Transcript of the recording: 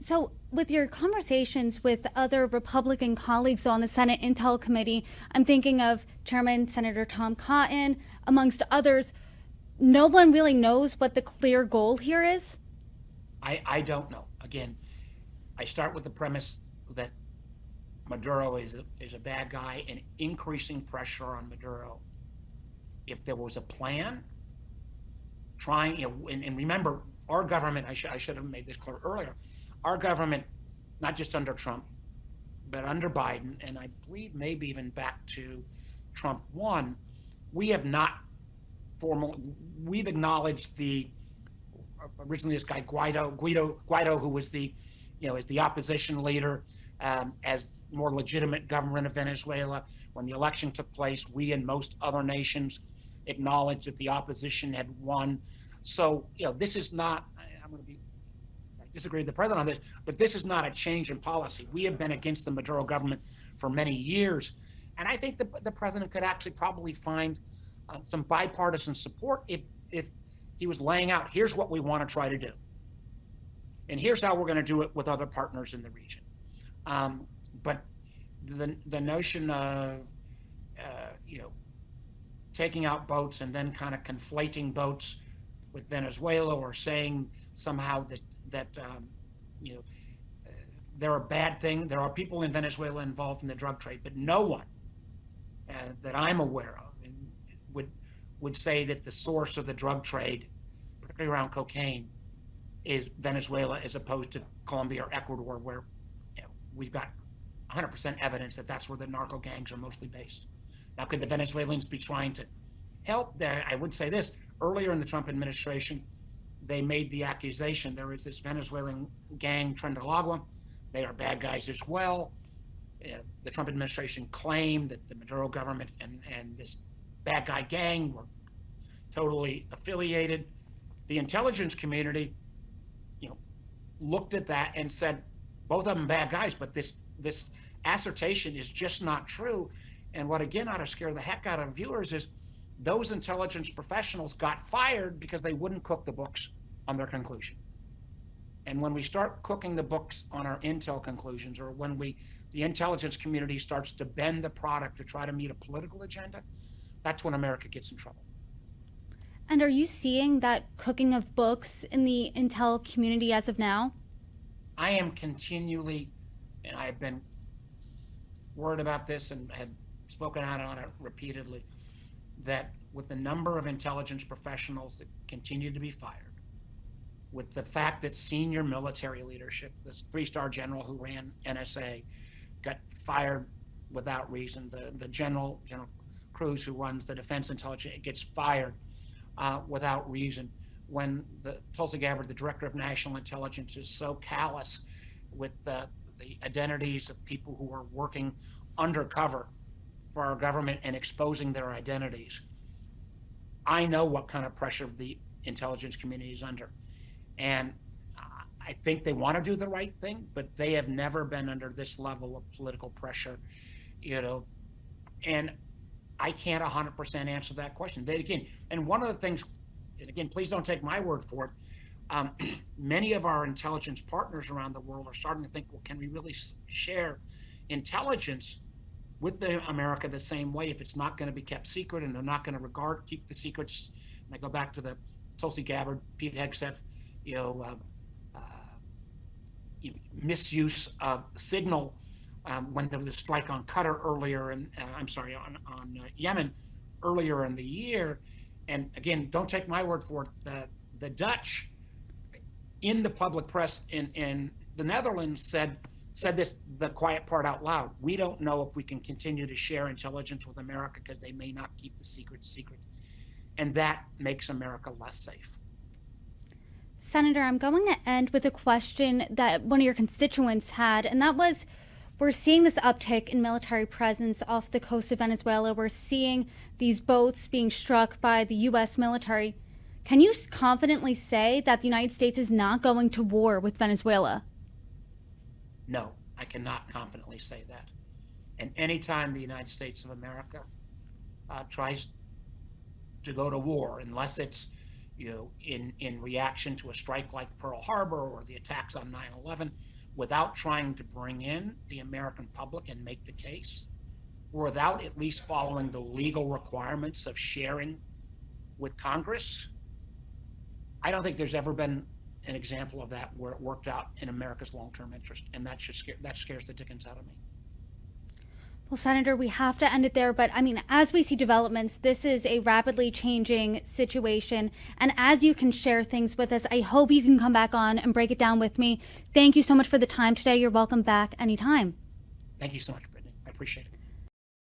So, with your conversations with other Republican colleagues on the Senate Intel Committee, I'm thinking of Chairman Senator Tom Cotton, amongst others. No one really knows what the clear goal here is. I don't know. Again, I start with the premise that Maduro is a bad guy and increasing pressure on Maduro. If there was a plan, trying, and remember, our government, I should have made this clear earlier, our government, not just under Trump, but under Biden, and I believe maybe even back to Trump 1, we have not we've acknowledged originally this guy Guaido, who was as the opposition leader, as more legitimate government of Venezuela. When the election took place, we and most other nations acknowledged that the opposition had won. So, this is not, I disagree with the president on this, but this is not a change in policy. We have been against the Maduro government for many years. And I think the president could actually probably find some bipartisan support if he was laying out, here's what we want to try to do. And here's how we're going to do it with other partners in the region. But the notion of, taking out boats and then kind of conflating boats with Venezuela, or saying somehow that they're a bad thing. There are people in Venezuela involved in the drug trade, but no one that I'm aware of would say that the source of the drug trade, particularly around cocaine, is Venezuela as opposed to Colombia or Ecuador, where we've got 100% evidence that that's where the narco gangs are mostly based. Now, could the Venezuelans be trying to help there? I would say this: earlier in the Trump administration, they made the accusation there is this Venezuelan gang, Trindalagua. They are bad guys as well. The Trump administration claimed that the Maduro government and this bad guy gang were totally affiliated. The intelligence community, looked at that and said, both of them bad guys, but this assertion is just not true. And what again ought to scare the heck out of viewers is those intelligence professionals got fired because they wouldn't cook the books on their conclusion. And when we start cooking the books on our intel conclusions, or when the intelligence community starts to bend the product to try to meet a political agenda, that's when America gets in trouble. And are you seeing that cooking of books in the intel community as of now? I am continually, and I've been worried about this and had spoken out on it repeatedly, that with the number of intelligence professionals that continue to be fired, with the fact that senior military leadership, this 3-star general who ran NSA, got fired without reason, the General Cruz, who runs the Defense Intelligence, gets fired without reason, when the Tulsi Gabbard, the director of national intelligence, is so callous with the identities of people who are working undercover for our government and exposing their identities. I know what kind of pressure the intelligence community is under. And I think they want to do the right thing, but they have never been under this level of political pressure, and I can't 100% answer that question. And one of the things, and again, please don't take my word for it, many of our intelligence partners around the world are starting to think, well, can we really share intelligence with America the same way if it's not going to be kept secret and they're not going to keep the secrets? And I go back to the Tulsi Gabbard, Pete Hegseth, misuse of signal when there was a strike on Qatar earlier, on Yemen earlier in the year. And again, don't take my word for it. The Dutch, in the public press in the Netherlands, said the quiet part out loud. We don't know if we can continue to share intelligence with America because they may not keep the secret. And that makes America less safe. Senator, I'm going to end with a question that one of your constituents had, and that was, we're seeing this uptick in military presence off the coast of Venezuela. We're seeing these boats being struck by the U.S. military. Can you confidently say that the United States is not going to war with Venezuela? No, I cannot confidently say that. And anytime the United States of America tries to go to war, unless it's in reaction to a strike like Pearl Harbor or the attacks on 9/11, without trying to bring in the American public and make the case, or without at least following the legal requirements of sharing with Congress. I don't think there's ever been an example of that where it worked out in America's long-term interest, and that scares the dickens out of me. Well, Senator, we have to end it there. But I mean, as we see developments, this is a rapidly changing situation. And as you can share things with us, I hope you can come back on and break it down with me. Thank you so much for the time today. You're welcome back anytime. Thank you so much, Brittany. I appreciate it.